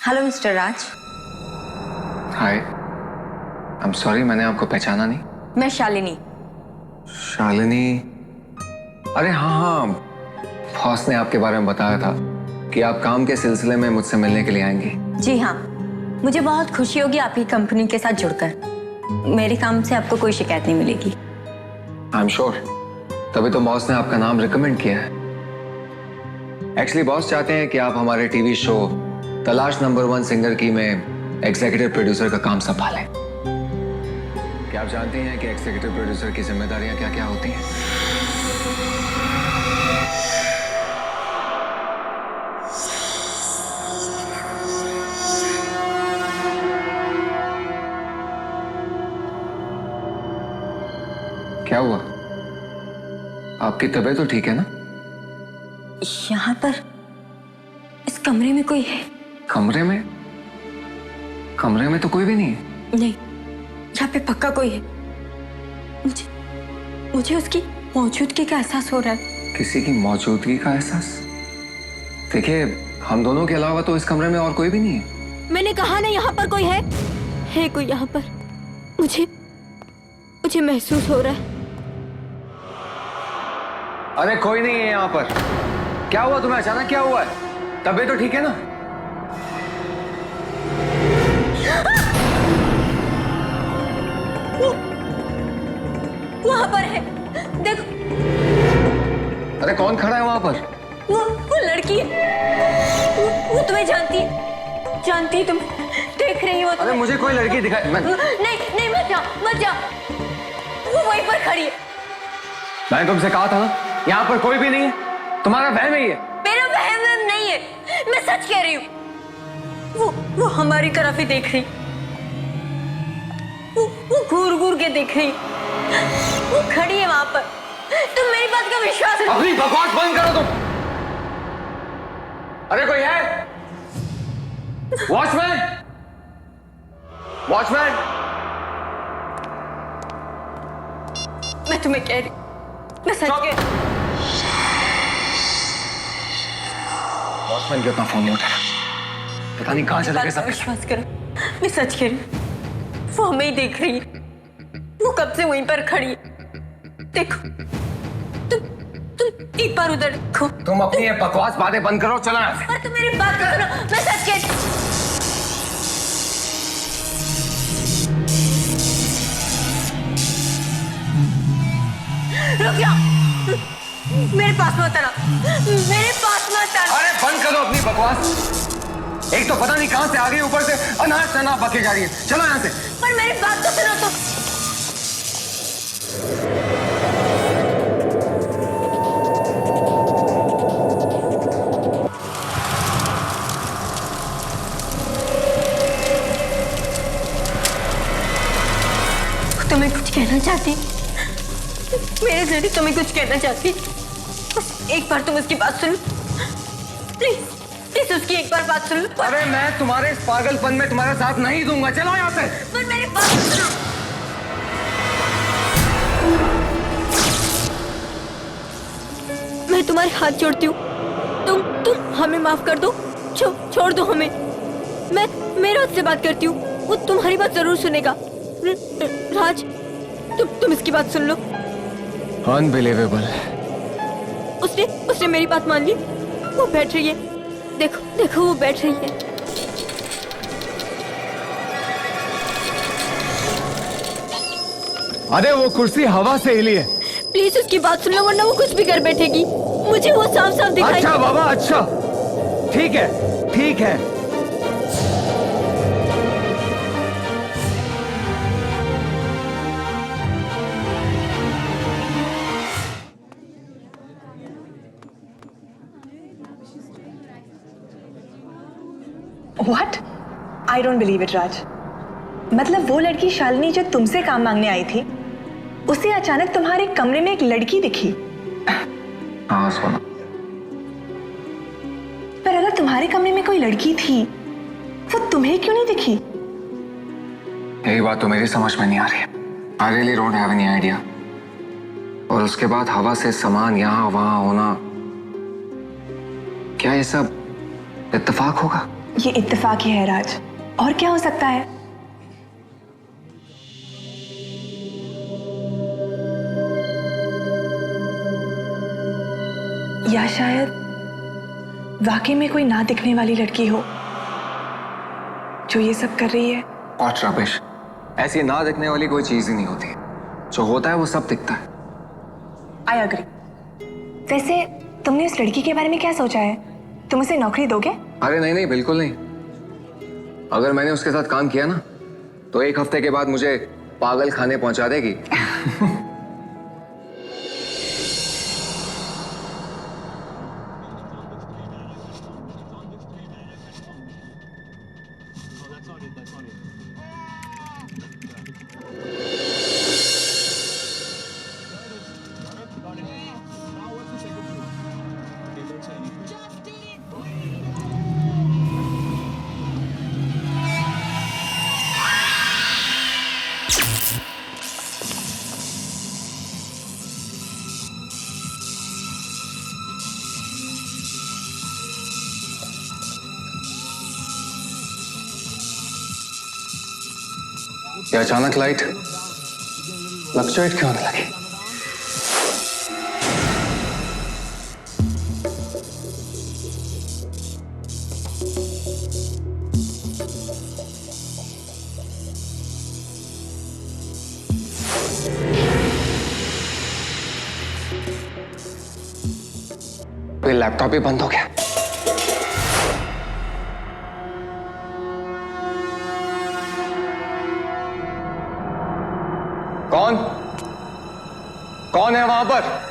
Hello mister Raj. Hi, I am sorry, मैंने आपको पहचाना नहीं। मैं शालिनी। शालिनी? अरे हाँ हाँ, बॉस ने आपके बारे में बताया था कि आप काम के सिलसिले में मुझसे मिलने के लिए आएंगी। जी हाँ, मुझे बहुत खुशी होगी आपकी कंपनी के साथ जुड़कर। मेरे काम से आपको कोई शिकायत नहीं मिलेगी। आई एम श्योर, तभी तो बॉस ने आपका नाम रिकमेंड किया है। एक्चुअली बॉस चाहते हैं कि आप हमारे टीवी शो तलाश नंबर 1 सिंगर की में एग्जीक्यूटिव प्रोड्यूसर का काम संभालें। क्या आप जानती हैं कि एग्जीक्यूटिव प्रोड्यूसर की जिम्मेदारियां क्या क्या होती हैं? क्या हुआ? आपकी तबीयत तो ठीक है ना? यहाँ पर इस कमरे में कोई है? कमरे में? कमरे में तो कोई भी नहीं है। नहीं, यहाँ पे पक्का कोई है। मुझे मुझे उसकी मौजूदगी का एहसास हो रहा है। किसी की मौजूदगी का एहसास? देखिए, हम दोनों के अलावा तो इस कमरे में और कोई भी नहीं है। मैंने कहा ना यहाँ पर कोई है। है कोई यहाँ पर? मुझे मुझे महसूस हो रहा है। अरे कोई नहीं है यहाँ पर। क्या हुआ तुम्हें? अचानक क्या हुआ है? तबीयत तो ठीक है ना? वहाँ पर है, देखो। अरे कौन खड़ा है वहां पर? वो लड़की है। वो तुम्हें जानती है तुम। देख रही हो? अरे मुझे कोई लड़की दिखाई नहीं, मत जाओ। वो वहीं पर खड़ी है। मैंने तुमसे कहा था ना, यहाँ पर कोई भी नहीं है। तुम्हारा वहम ही है। मेरा वहम नहीं है, मैं सच कह रही हूँ। वो हमारी तरफ ही देख रही। वो घूर के देख रही। वो खड़ी है वहां पर। तुम मेरी बात का विश्वास करो। अपनी बकवास बंद करो तुम। अरे कोई है? वॉचमैन! वॉचमैन! मैं तुम्हें कह रही, मैं सच कह रही। वॉचमैन क्यों अपना फोन नहीं उठा रहा? पता नहीं कहां चले गए सब। विश्वास करो, मैं सच कह रही हूँ। वो हमें ही देख रही है। वो कब से वहीं पर खड़ी है। देखो, तुम एक बार उधर देखो। तुम अपनी ये बकवास बातें बंद करो, चलो यहाँ से। और तुम मेरी बात करो, मैं सच कह रही हूँ। रुक जाओ, मेरे पास मत आना। मेरे पास मत आना। अरे बंद करो अपनी बकवास। एक तो पता नहीं कहां से आ गई, ऊपर से अनाज चना बके जा रही है। चलो यहाँ से। पर मेरी बात तो सुनो तो। तुम्हें कुछ कहना चाहती? मेरे जरिए तुम्हें कुछ कहना चाहती? बस एक बार तुम उसकी बात सुन लो। प्लीज उसकी एक बार बात सुन लो। अरे मैं तुम्हारे इस पागलपन में तुम्हारा साथ नहीं दूंगा। चलो यहाँ से। पर मेरी बात सुनो। मैं तुम्हारे हाथ जोड़ती हूँ। तुम हमें माफ कर दो। छोड़ दो हमें। मैं मेरे हाथ से बात करती हूँ। वो तुम्हारी बात जरूर सुनेगा। राज, तुम इसकी बात सुन लो। अनबिलीवेबल। उसने मेरी बात मान ली। वो बैठ रही है। देखो वो बैठ रही है। अरे वो कुर्सी हवा से हिली है। प्लीज उसकी बात सुन लो, वरना वो कुछ भी कर बैठेगी। मुझे वो साफ साफ दिखाई। अच्छा बाबा, अच्छा, ठीक है, ठीक है। What? I don't believe it, राज। मतलब वो लड़की शालिनी जो तुमसे काम मांगने आई थी, उसे अचानक तुम्हारे कमरे में एक लड़की दिखी। हाँ सोना। पर अगर तुम्हारे कमरे में कोई लड़की थी, वो तुम्हें क्यों नहीं दिखी? यही बात तो मेरी समझ में नहीं आ रही है। I really don't have any idea। और उसके बाद हवा से सामान यहाँ वहां होना, क्या ये सब इत्तेफाक होगा? ये इत्तेफाक ही है राज, और क्या हो सकता है। या शायद वाकई में कोई ना दिखने वाली लड़की हो जो ये सब कर रही है। और रबिश, ऐसी ना दिखने वाली कोई चीज ही नहीं होती, जो होता है वो सब दिखता है। I agree. वैसे तुमने उस लड़की के बारे में क्या सोचा है? तुम उसे नौकरी दोगे? अरे नहीं नहीं, बिल्कुल नहीं। अगर मैंने उसके साथ काम किया ना, तो 1 हफ्ते के बाद मुझे पागल खाने पहुंचा देगी। ये अचानक लाइट फ्लक्चुएट क्यों होने लगी? ये लैपटॉप ही बंद हो गया। कौन कौन है वहां पर?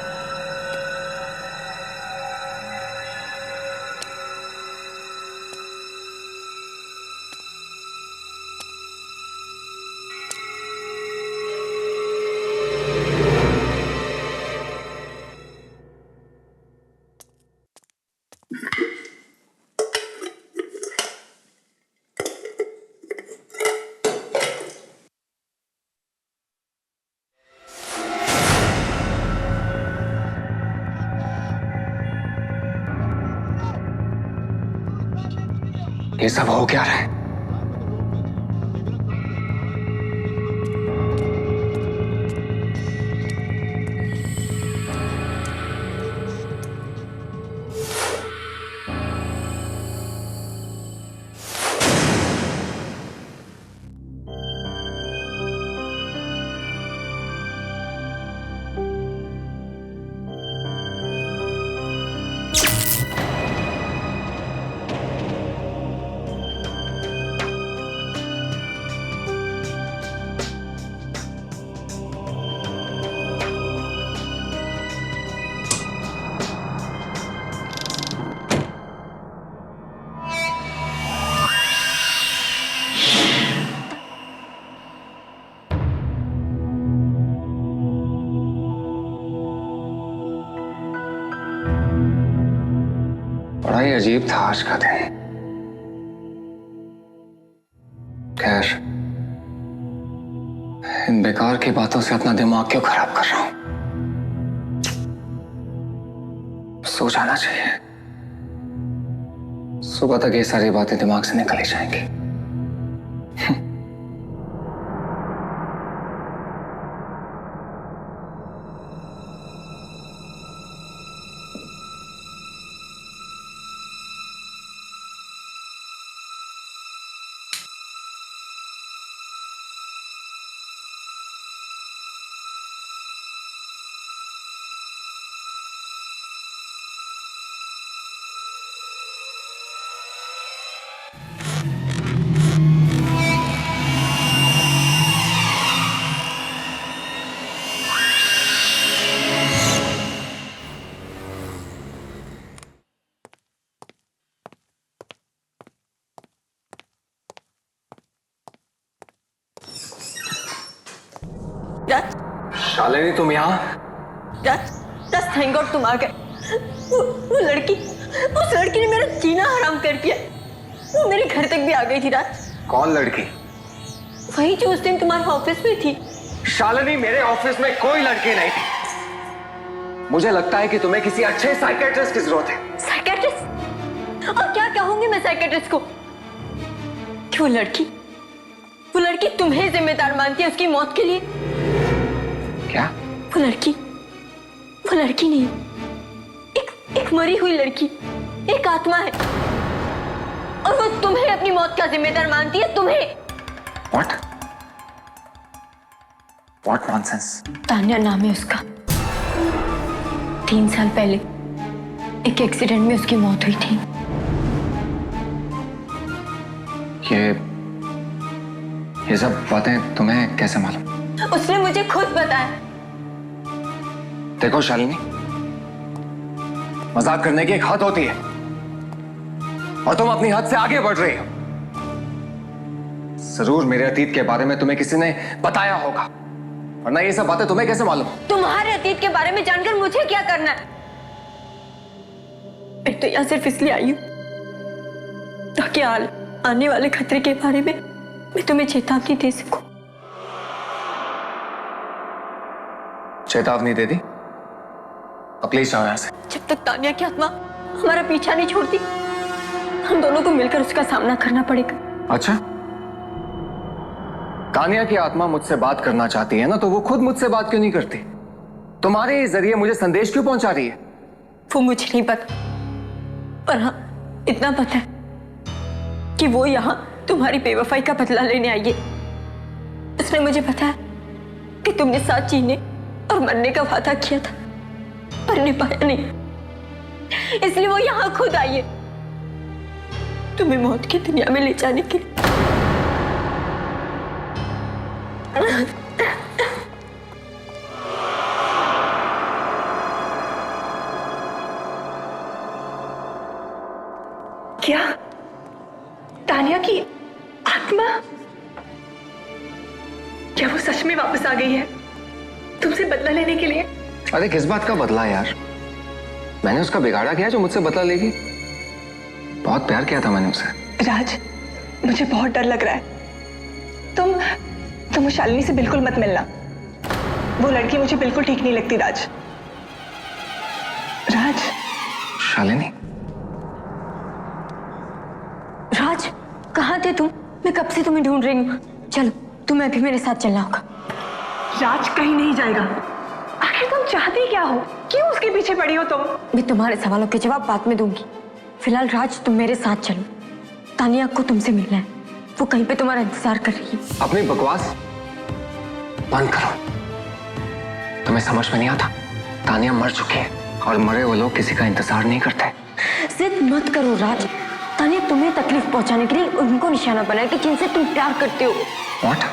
ये सब हो क्या रहा है? बड़ा ही अजीब था आज का दिन। खैर, इन बेकार की बातों से अपना दिमाग क्यों खराब कर रहा हूं? सो जाना चाहिए। सुबह तक ये सारी बातें दिमाग से निकल ही जाएंगी। राज, शालिनी, तुम यहाँ? राज, राज, थैंक गॉड तुम आ गए। वो लड़की, उस लड़की ने मेरा जीना हराम कर दिया। वो मेरे घर तक भी आ गई थी। राज, कौन लड़की? वही जो उस दिन तुम्हारे ऑफिस में थी। शालिनी, मेरे ऑफिस में कोई लड़की नहीं थी। मुझे लगता है कि तुम्हें किसी अच्छे साइकियाट्रिस्ट की जरूरत है। साइकियाट्रिस्ट? और क्या कहूंगी मैं साइकियाट्रिस्ट को? कि वो लड़की तुम्हें जिम्मेदार मानती है उसकी मौत के लिए। क्या? वो लड़की नहीं, एक मरी हुई लड़की, एक आत्मा है, और वो तुम्हें अपनी मौत का जिम्मेदार मानती है, तुम्हें। What nonsense? तान्या नाम है उसका। 3 साल पहले एक एक्सीडेंट में उसकी मौत हुई थी। ये सब बातें तुम्हें कैसे मालूम? उसने मुझे खुद बताया। देखो शालिनी, मजाक करने की एक हद होती है और तुम अपनी हद से आगे बढ़ रही हो। जरूर मेरे अतीत के बारे में तुम्हें किसी ने बताया होगा, वरना ये सब बातें तुम्हें कैसे मालूम? तुम्हारे अतीत के बारे में जानकर मुझे क्या करना है? मैं तो यहाँ सिर्फ इसलिए आई हूँ ताकि आने वाले खतरे के बारे में मैं तुम्हें चेतावनी दे सकूं। चेतावनी दे दी? अब प्लीज जाओ यहाँ से। जब तक तान्या की आत्मा हमारा पीछा नहीं छोड़ती, हम दोनों को मिलकर उसका सामना करना पड़ेगा। अच्छा, तान्या की आत्मा मुझसे बात करना चाहती है ना, तो वो खुद मुझसे बात क्यों नहीं करती? तुम्हारे जरिए मुझे संदेश क्यों पहुंचा रही है? वो मुझे नहीं पता, पर हाँ इतना पता है कि वो यहाँ तुम्हारी बेवफाई का बदला लेने आई है। उसने मुझे बताया कि तुमने साथ जीने और मरने का वादा किया था, पर निभाया नहीं, इसलिए वो यहाँ खुद आई है तुम्हें मौत की दुनिया में ले जाने के लिए। क्या तान्या की आत्मा, क्या वो सच में वापस आ गई है तुमसे बदला लेने के लिए? अरे किस बात का बदला यार? मैंने उसका बिगाड़ा किया जो मुझसे बदला लेगी? बहुत प्यार किया था मैंने उससे। राज, मुझे बहुत डर लग रहा है। तुम शालिनी से बिल्कुल मत मिलना। वो लड़की मुझे बिल्कुल ठीक नहीं लगती राज। शालिनी, राज कहाँ थे तुम? मैं कब से तुम्हें ढूंढ रही हूँ। चलो तुम्हें अभी मेरे साथ चलना होगा। राज कहीं नहीं जाएगा। आखिर तुम चाहती क्या हो? क्यों उसके पीछे पड़ी हो तुम? मैं तुम्हारे सवालों के जवाब बाद में दूंगी। फिलहाल राज तुम मेरे साथ चलो, तानिया को तुमसे मिलना है, वो कहीं पे तुम्हारा इंतजार कर रही है। अपनी बकवास बंद करो। तुम्हें समझ में नहीं आता? तानिया मर चुकी है और मरे हुए लोग किसी का इंतजार नहीं करते। जिद मत करो राज, तानिया तुम्हें तकलीफ पहुंचाने के लिए उनको निशाना बनाया कि जिनसे तुम प्यार करते हो। What?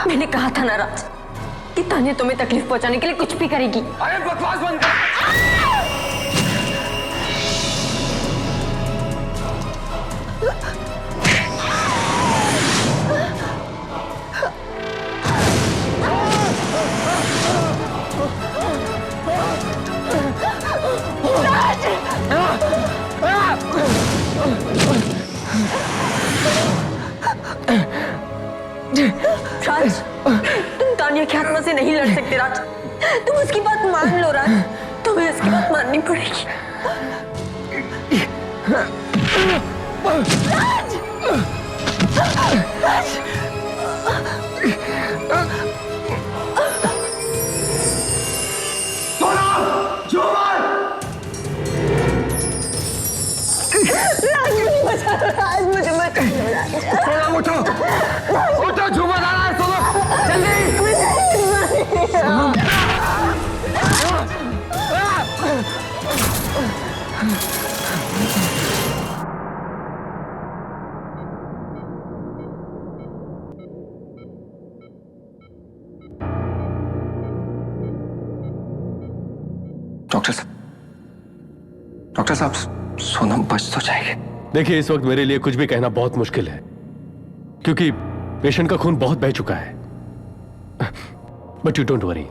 मैंने कहा था ना राज कि तानिया तुम्हें तकलीफ पहुंचाने के लिए कुछ भी करेगी। अरे बकवास बंद कर। राज, तुम तानिया की आत्मा से नहीं लड़ सकते राज, तुम उसकी बात मान लो राज, तुम्हें उसकी बात माननी पड़ेगी। राज मुझे मत उठो, उठो, झूमर आ रहा है, सोनो, जल्दी। डॉक्टर साहब, सोनम बच तो जाएगी। देखिए, इस वक्त मेरे लिए कुछ भी कहना बहुत मुश्किल है क्योंकि पेशेंट का खून बहुत बह चुका है। But you don't worry,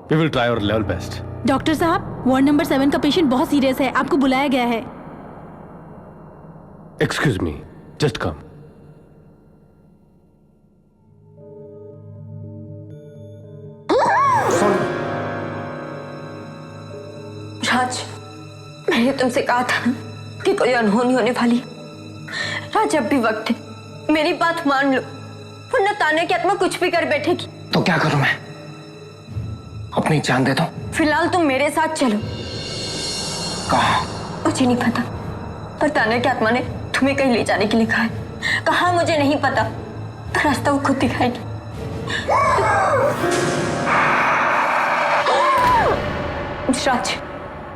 we will try our level best. Doctor साहब, वार्ड नंबर 7 का पेशेंट बहुत सीरियस है, आपको बुलाया गया है। Excuse me, just come. तुमसे कहा था ना कि कोई अनहोनी होने वाली है। राज अब भी वक्त है, मेरी बात मान लो, वरना तान्या की आत्मा कुछ भी कर बैठेगी। तो क्या करूं मैं? अपनी जान दे दो? फिलहाल तुम मेरे साथ चलो। कहाँ? मुझे नहीं पता, पर तान्या की आत्मा ने तुम्हें कहीं ले जाने के लिए कहा है। कहाँ मुझे नहीं पता, पर रास्ता वो खुद दिखाएगी।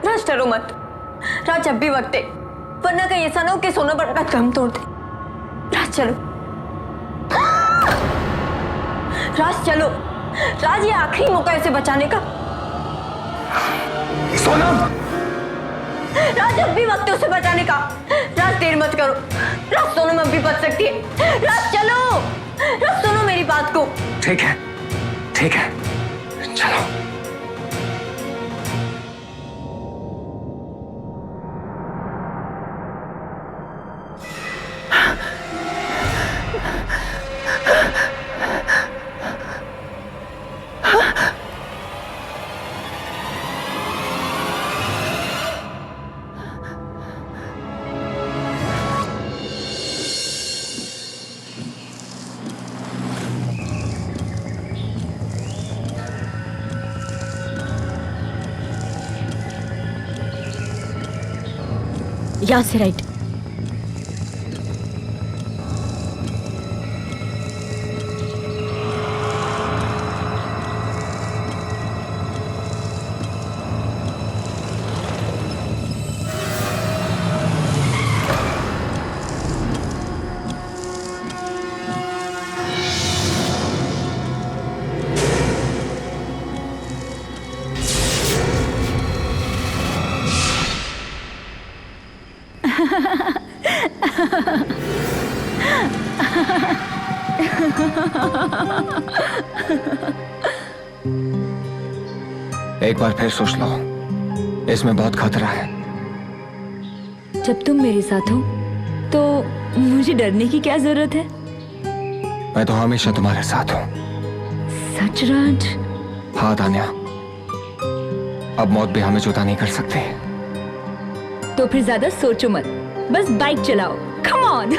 राज डरो मत। राज अब भी वक्त है, वरना कहीं ऐसा ना हो कि सोना बड़ा दम तोड़ दे। राज चलो, राज चलो। राज ये आखिरी मौका है इसे बचाने का। सोनम! राज अब भी वक्त है उसे बचाने का। राज देर मत करो। राज सोनम अब भी बच सकती है। राज चलो, राज सुनो मेरी बात को। ठीक है, ठीक है, चलो। यहाँ से राइट। एक बार फिर सोच लो, इसमें बहुत खतरा है। जब तुम मेरे साथ हो तो मुझे डरने की क्या जरूरत है? मैं तो हमेशा तुम्हारे साथ हूँ। सच राज? हाँ तान्या, अब मौत भी हमें जुदा नहीं कर सकती। तो फिर ज्यादा सोचो मत, बस बाइक चलाओ। Come on.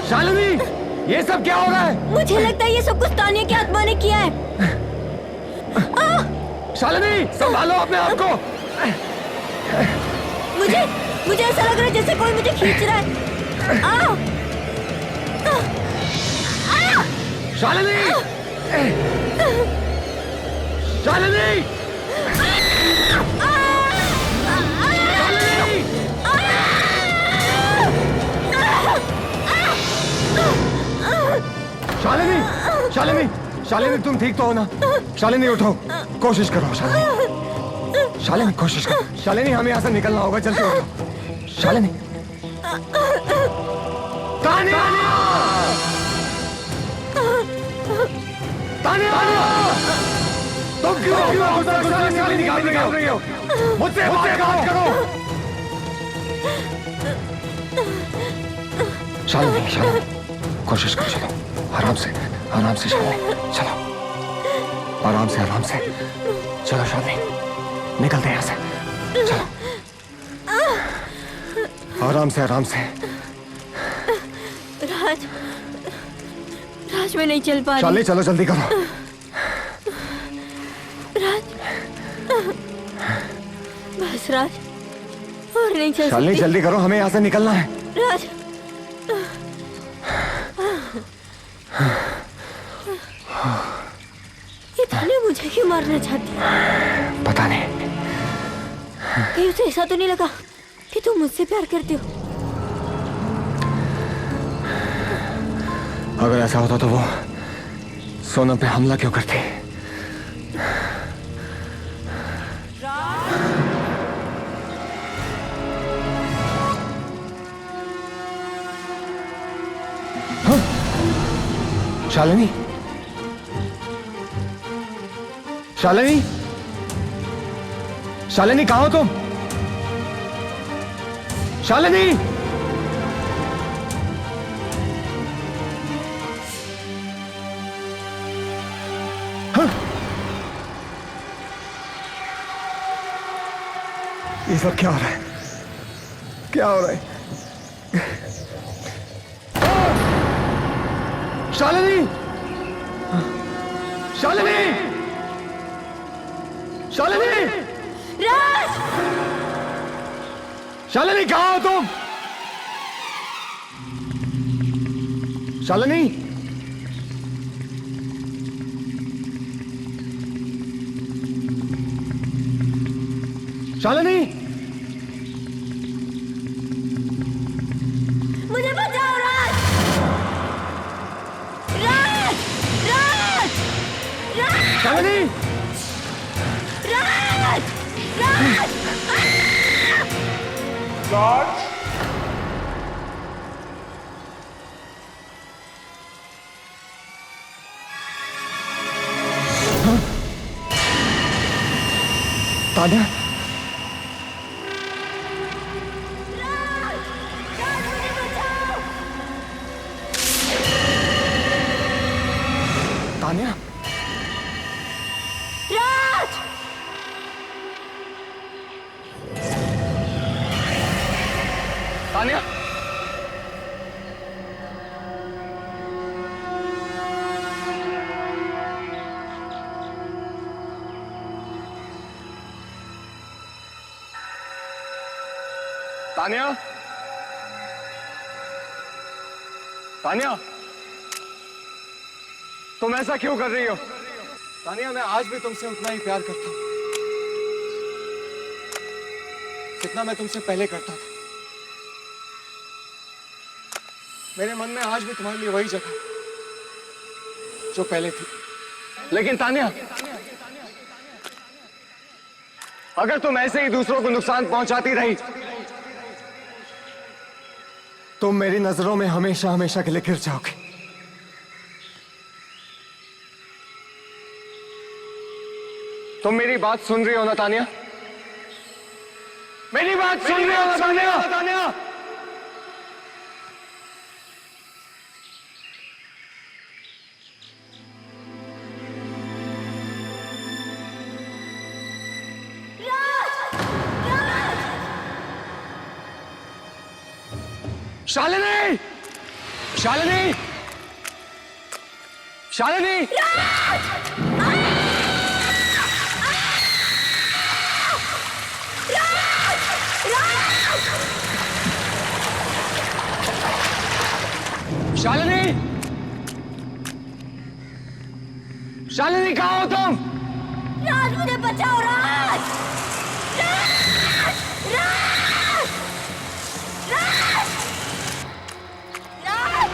शालिनी, ये सब क्या हो रहा है? मुझे लगता है ये सब कुछ तान्या की आत्मा ने किया है। शालिनी, संभालो अपने आप को। मुझे ऐसा लग रहा है जैसे कोई मुझे खींच रहा है। शालिनी! शालिनी! शालिनी! शालिनी! शालिनी, तुम ठीक तो हो ना? शालिनी उठो, कोशिश करो। शालिनी, शालिनी कोशिश करो। शालिनी, हमें यहाँ से निकलना होगा, जल्दी उठो। शालिनी! तान्या! तान्या! तुम क्यों शालिनी निकाल रही हो? मुझसे बात करो। शालिनी, शालिनी, कोशिश करो। चलो, आराम से शालिनी, चलो, आराम से चलो शालिनी, निकलते हैं यहाँ से। चलो, आराम से। राज मैं नहीं चल पा रही। शालिनी, चलो जल्दी करो। बस राज, और नहीं चल शालिनी, सकती। जल्दी करो, हमें यहाँ से निकलना है। राज, ये तान्या मुझे क्यों मारना चाहती है? पता नहीं। कहीं उसे ऐसा तो नहीं लगा कि तुम मुझसे प्यार करते हो। अगर ऐसा होता तो वो सोनम पे हमला क्यों करती? शालिनी, शालिनी, शालिनी कहाँ हो तुम? शालिनी, ये सब क्या हो रहा है? क्या हो रहा है? शालिनी, शालिनी, शालिनी, राज! शालिनी कहाँ हो तुम? शालिनी, शालिनी, मुझे बचाओ राज! राज! राज! राज! शालिनी, राज! राज! तान्या, राज, मुझे बचाओ! तान्या, राज! तान्या, तान्या, तान्या, तुम ऐसा क्यों कर रही हो? तान्या, मैं आज भी तुमसे उतना ही प्यार करता हूं जितना मैं तुमसे पहले करता था। मेरे मन में आज भी तुम्हारे लिए वही जगह जो पहले थी। लेकिन तान्या, अगर तुम ऐसे ही दूसरों को नुकसान पहुंचाती रही तुम मेरी नजरों में हमेशा हमेशा के लिए गिर जाओगे। तुम मेरी बात सुन रही हो ना तान्या? मेरी बात सुन रही हो ना तान्या? शालिनी, शालिनी, शालिनी, शालिनी, शालिनी कहाँ हो तुम? राज, मुझे बचाओ राज! राज! राज! राज! राज!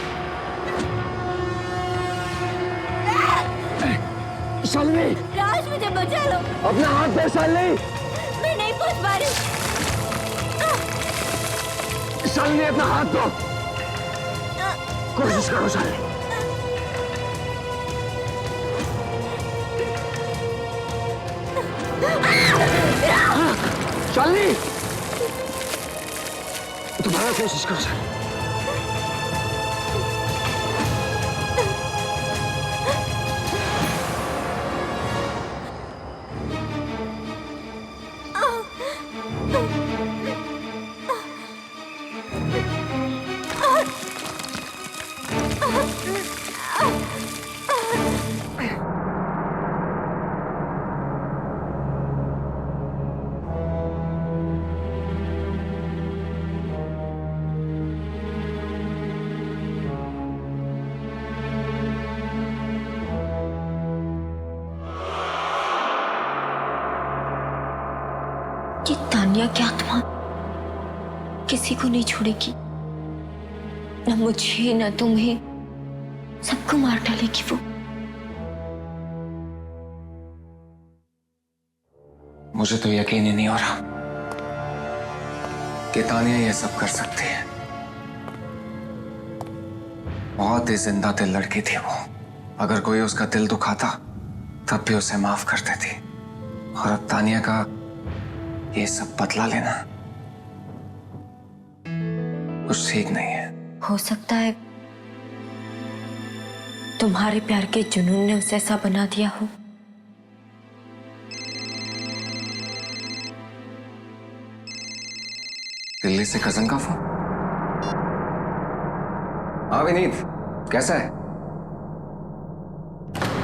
शालिनी, राज, मुझे बचा लो। अपना हाथ दे शालिनी। मैं नहीं पहुंच पा रही। शालिनी, अपना हाथ दो। कोशिश करो शालिनी। शालिनी, दोबारा कोशिश करो शालिनी। ये तान्या क्या तुम्हारा किसी को नहीं छोड़ेगी, न मुझे न तुम्हें, सबको मार डालेगी वो। मुझे तो यकीन ही नहीं हो रहा कि तानिया ये सब कर सकती है। बहुत ही जिंदा दिल लड़की थी वो। अगर कोई उसका दिल दुखाता तब भी उसे माफ कर देती। और अब तानिया का ये सब बदला लेना कुछ ठीक नहीं है। हो सकता है तुम्हारे प्यार के जुनून ने उसे ऐसा बना दिया हो। दिल्ली से कजन का फोन। हाँ विनीत, कैसा है?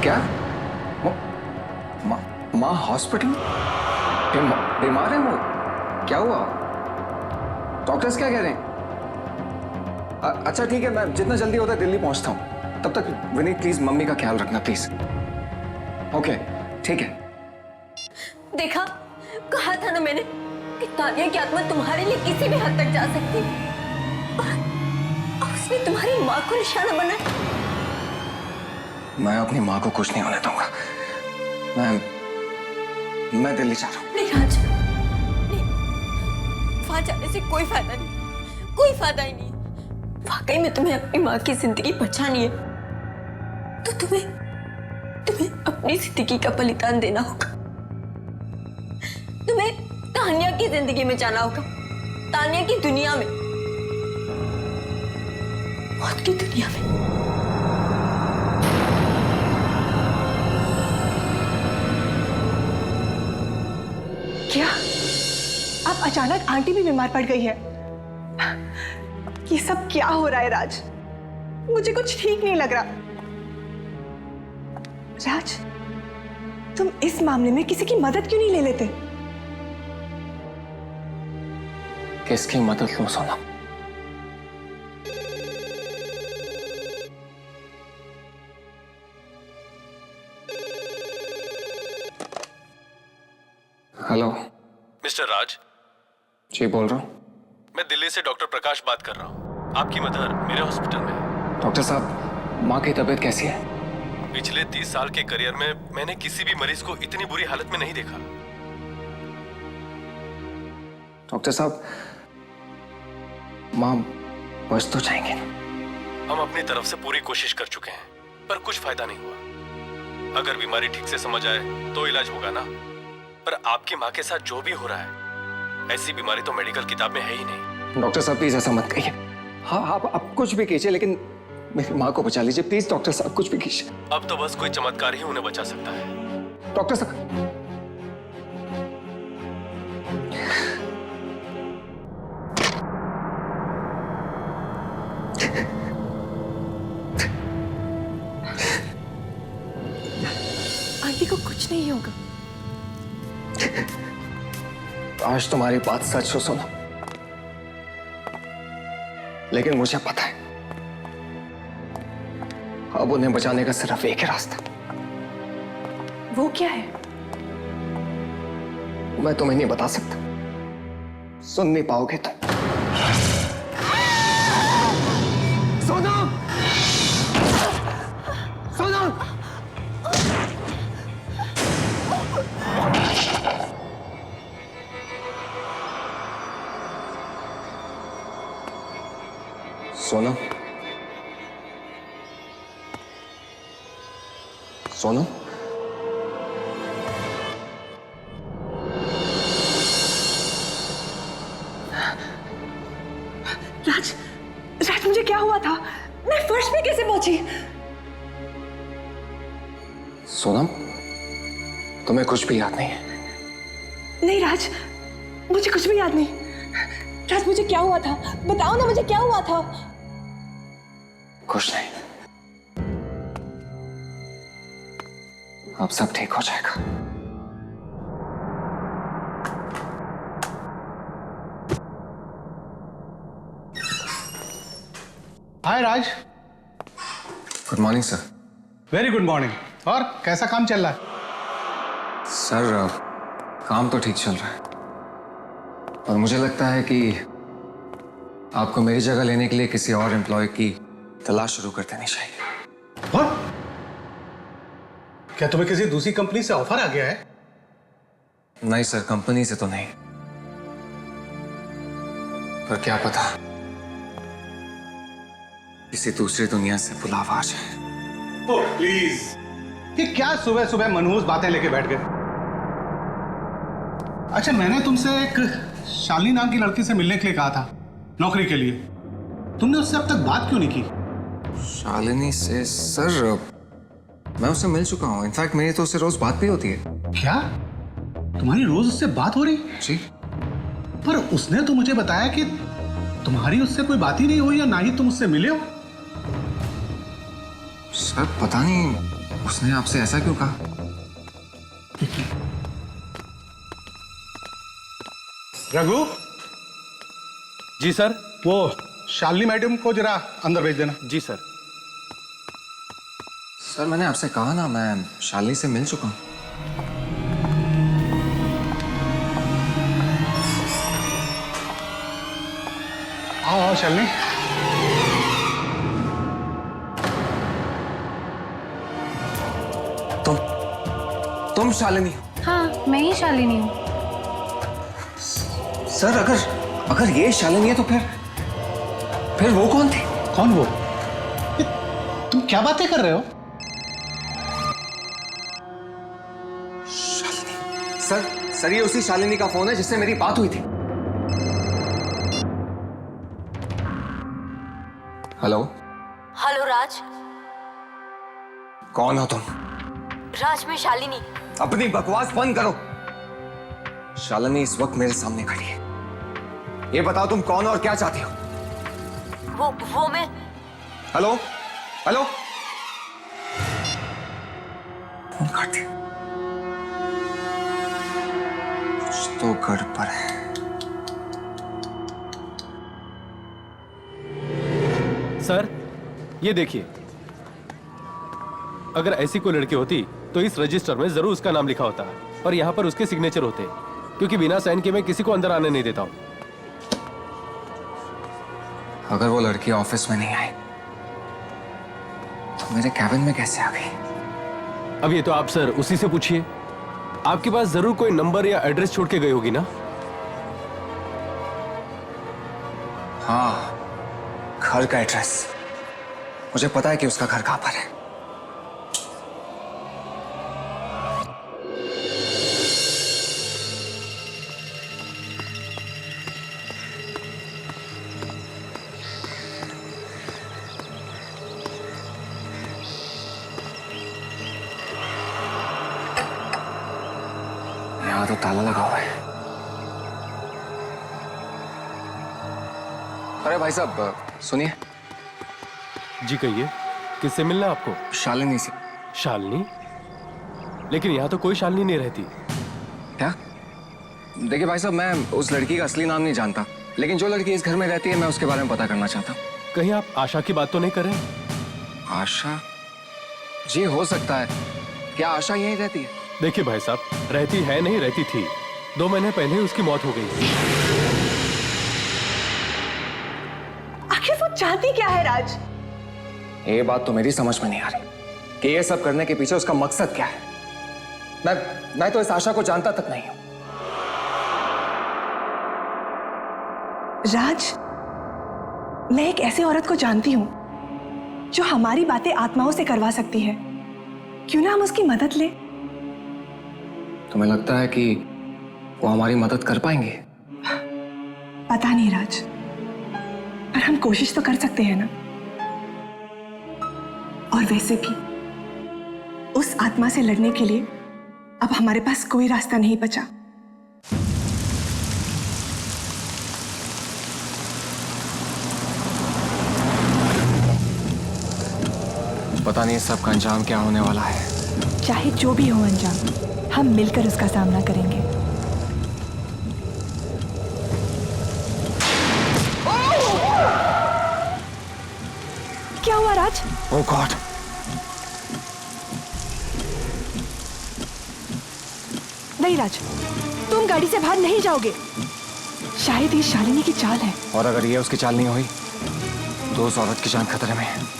क्या माँ हॉस्पिटल बीमार है वो? क्या हुआ? डॉक्टर्स क्या कह रहे हैं? अच्छा ठीक है, मैं जितना जल्दी होता है दिल्ली पहुंचता हूं। तब तक विनीत प्लीज मम्मी का ख्याल रखना प्लीज। ओके ठीक है। देखा, कहा था ना मैंने कि तानिया की आत्मा तुम्हारे लिए किसी भी हद तक जा सकती है। और उसने तुम्हारी माँ को निशाना बनाया। मैं अपनी माँ को कुछ नहीं होने दूंगा। मैं दिल्ली जा रहा हूँ। नहीं राज, नहीं, वहां जाने से कोई फायदा नहीं, कोई फायदा ही नहीं। वाकई में तुम्हें अपनी माँ की जिंदगी बचानी है तो तुम्हें अपनी जिंदगी का बलिदान देना होगा। तुम्हें तानिया की जिंदगी में जाना होगा, तानिया की दुनिया में, मौत की दुनिया में। क्या अब अचानक आंटी भी बीमार पड़ गई है? ये सब क्या हो रहा है राज? मुझे कुछ ठीक नहीं लग रहा। राज, तुम इस मामले में किसी की मदद क्यों नहीं ले लेते? किसकी मदद लो सोना? हेलो मिस्टर राज, जी बोल रहा हूँ। मैं दिल्ली से डॉक्टर प्रकाश बात कर रहा हूँ। आपकी मदर मेरे हॉस्पिटल में है। डॉक्टर साहब, माँ की तबीयत कैसी है? पिछले 30 साल के करियर में मैंने किसी भी मरीज को इतनी बुरी हालत में नहीं देखा। डॉक्टर साहब, माँ बच तो जाएंगे ना? हम अपनी तरफ से पूरी कोशिश कर चुके हैं, पर कुछ फायदा नहीं हुआ। अगर बीमारी ठीक से समझ आए तो इलाज होगा ना। पर आपकी माँ के साथ जो भी हो रहा है, ऐसी बीमारी तो मेडिकल किताब में है ही नहीं। डॉक्टर साहब प्लीज ऐसा मत कहिए। हाँ आप कुछ भी कीजिए, लेकिन मेरी माँ को बचा लीजिए प्लीज। डॉक्टर साहब कुछ भी कीजिए। अब तो बस कोई चमत्कार ही उन्हें बचा सकता है। डॉक्टर साहब, आंटी को कुछ नहीं होगा। आज तुम्हारी बात सच हो सोना, लेकिन मुझे पता है अब उन्हें बचाने का सिर्फ एक ही रास्ता। वो क्या है? मैं तुम्हें नहीं बता सकता, सुन नहीं पाओगे तुम। सोनम! सोनम! सोनम? सोनम? राज मुझे क्या हुआ था? मैं फर्श पे कैसे पहुंची? सोनम, तुम्हें कुछ भी याद नहीं है? नहीं राज, मुझे कुछ भी याद नहीं। राज मुझे क्या हुआ था? बताओ ना, मुझे क्या हुआ था? कुछ नहीं, अब सब ठीक हो जाएगा। Hi Raj. Good morning sir. Very good morning. और कैसा काम चल रहा है? सर काम तो ठीक चल रहा है, और मुझे लगता है कि आपको मेरी जगह लेने के लिए किसी और एम्प्लॉय की तलाश शुरू कर देनी चाहिए। What? क्या तुम्हें किसी दूसरी कंपनी से ऑफर आ गया है? नहीं सर, कंपनी से तो नहीं, पर क्या पता किसी दूसरी दुनिया से बुलावा आ जाए। ओह प्लीज, ये क्या सुबह सुबह मनहूस बातें लेके बैठ गए? अच्छा, मैंने तुमसे एक शालिनी नाम की लड़की से मिलने के लिए कहा था, नौकरी के लिए। तुमने उससे अब तक बात क्यों नहीं की? शालिनी से? सर मैं उससे मिल चुका हूँ। इनफैक्ट मेरी तो उससे रोज बात भी होती है। क्या तुम्हारी रोज उससे बात हो रही? जी। पर उसने तो मुझे बताया कि तुम्हारी उससे कोई बात ही नहीं हुई या ना ही तुम उससे मिले हो। सर पता नहीं उसने आपसे ऐसा क्यों कहा। रघु, जी सर। वो शालिनी मैडम को जरा अंदर भेज देना। जी सर। सर मैंने आपसे कहा ना, मैं शालिनी से मिल चुका हूँ। आओ आओ शालिनी। तुम शालिनी? हाँ, मैं ही शालिनी हूँ। सर अगर ये शालिनी है तो फिर वो कौन थे? कौन वो? तुम क्या बातें कर रहे हो? शालिनी? सर ये उसी शालिनी का फोन है जिससे मेरी बात हुई थी। हेलो। हेलो राज। कौन हो तुम? राज, मैं शालिनी। अपनी बकवास बंद करो। शालिनी इस वक्त मेरे सामने खड़ी है। ये बताओ तुम कौन हो और क्या चाहती हो? वो मैं। Hello hello. फोन काट दिया। कुछ तो गड़बड़ है। सर ये देखिए, अगर ऐसी कोई लड़की होती तो इस रजिस्टर में जरूर उसका नाम लिखा होता है और यहाँ पर उसके सिग्नेचर होते, क्योंकि बिना साइन के मैं किसी को अंदर आने नहीं देता हूँ। अगर वो लड़की ऑफिस में नहीं आई तो मेरे कैबिन में कैसे आ गई? अब ये तो आप सर उसी से पूछिए। आपके पास जरूर कोई नंबर या एड्रेस छोड़ के गई होगी ना? हाँ, घर का एड्रेस। मुझे पता है कि उसका घर कहां पर है। यहाँ तो ताला लगा हुआ है। अरे भाई साहब सुनिए। जी कहिए, किससे मिलना है आपको? शालिनी से। शालिनी? लेकिन यहाँ तो कोई शालिनी नहीं रहती। क्या? देखिए भाई साहब, मैं उस लड़की का असली नाम नहीं जानता, लेकिन जो लड़की इस घर में रहती है मैं उसके बारे में पता करना चाहता हूँ। कहीं आप आशा की बात तो नहीं कर रहे? आशा? जी हो सकता है। क्या आशा यहीं रहती है? देखिए भाई साहब, रहती है नहीं, रहती थी। 2 महीने पहले ही उसकी मौत हो गई। आखिर वो चाहती क्या है राज? ये बात तो मेरी समझ में नहीं आ रही कि ये सब करने के पीछे उसका मकसद क्या है। मैं तो इस आशा को जानता तक नहीं हूं। राज, मैं एक ऐसी औरत को जानती हूं जो हमारी बातें आत्माओं से करवा सकती है। क्यों ना हम उसकी मदद लें? तुम्हें लगता है कि वो हमारी मदद कर पाएंगे? पता नहीं राज, पर हम कोशिश तो कर सकते हैं ना। और वैसे भी उस आत्मा से लड़ने के लिए अब हमारे पास कोई रास्ता नहीं बचा। पता नहीं सबका अंजाम क्या होने वाला है। चाहे जो भी हो अंजाम, हम मिलकर उसका सामना करेंगे। क्या हुआ राज? ओह गॉड! नहीं राज, तुम गाड़ी से बाहर नहीं जाओगे। शायद ये शालिनी की चाल है। और अगर ये उसकी चाल नहीं हुई तो उस औरत की जान खतरे में है।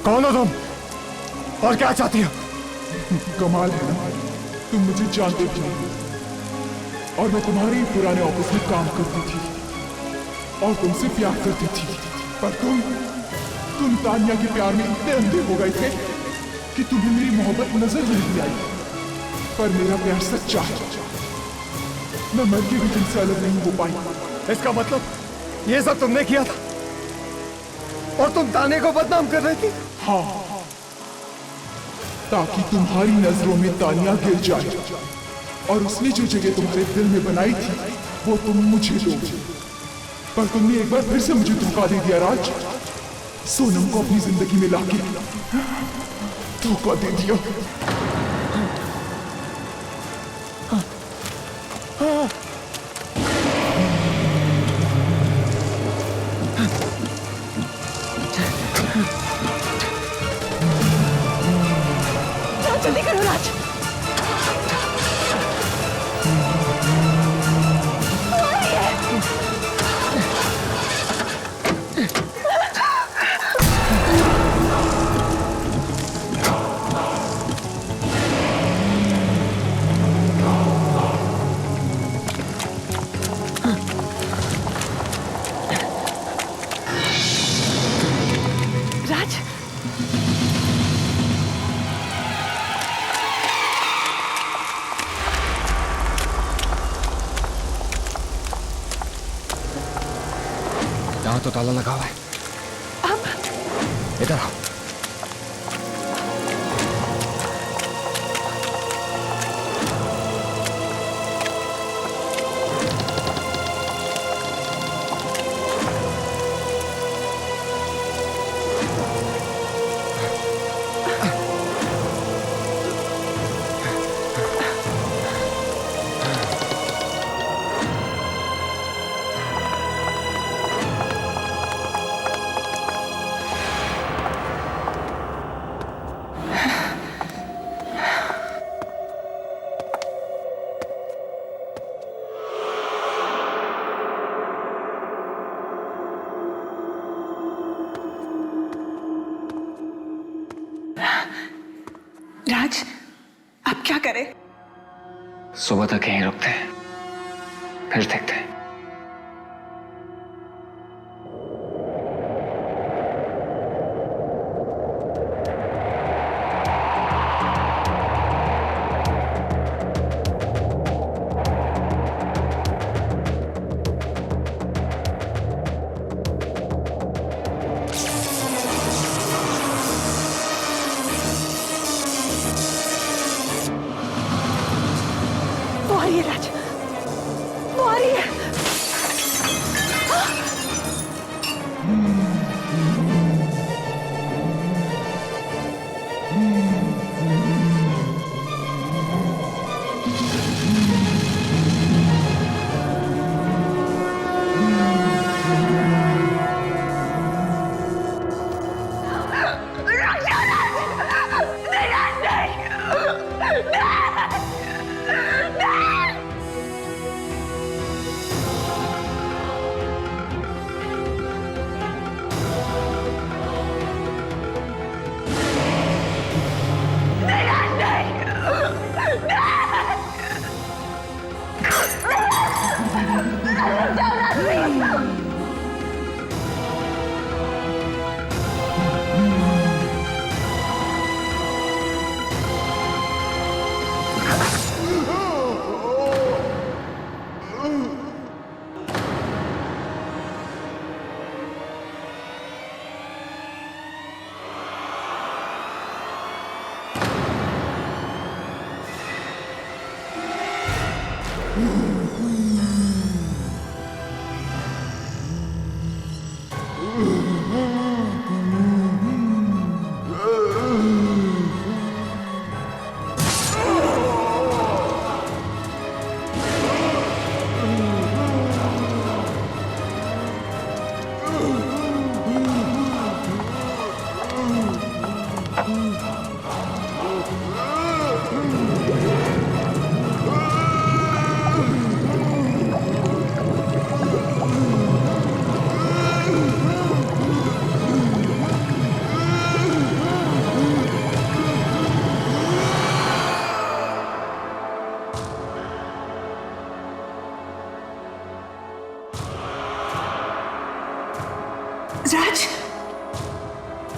कौन हो तुम और क्या चाहती हो? कमाल है ना, तुम मुझे जानते भी नहीं और मैं तुम्हारे ही पुराने ऑफिस में काम करती थी और तुमसे प्यार करती थी, पर तुम तानिया के प्यार में इतने अंधे हो गए थे कि तुम्हें मेरी मोहब्बत नजर नहीं आई। पर मेरा प्यार सच्चा है, मैं मर के भी तुमसे अलग नहीं हो पाई। इसका मतलब ये सब तुमने किया था और तुम ताने को बदनाम कर रही थी? हाँ, ताकि तुम्हारी नजरों में तानिया गिर जाए और उसने जो जगह तुम्हारे दिल में बनाई थी वो तुम मुझे दो। पर तुमने एक बार फिर से मुझे धोखा दे दिया राज। सोनम को अपनी जिंदगी में लाके धोखा दे दिया। जल्दी करो राज। राज, यहाँ तो ताला लगा हुआ है। अब इधर आओ। राज, अब क्या करें? सुबह तक यहीं रुकते हैं, फिर देखते हैं। वो आ रही है राज, वो आ रही है।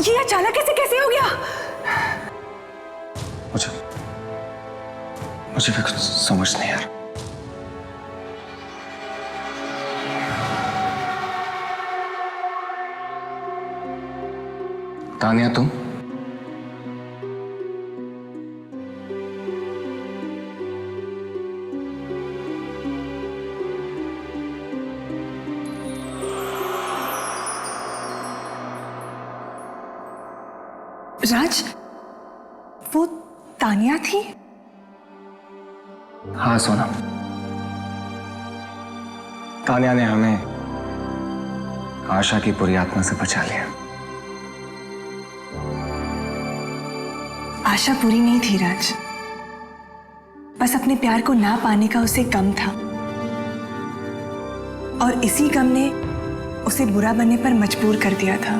ये अचानक कैसे हो गया? मुझे भी कुछ समझ नहीं आ रहा। तानिया, तुम राज, वो तानिया थी? हाँ सोनम, तानिया ने हमें आशा की बुरी आत्मा से बचा लिया। आशा बुरी नहीं थी राज, बस अपने प्यार को ना पाने का उसे गम था, और इसी गम ने उसे बुरा बनने पर मजबूर कर दिया था।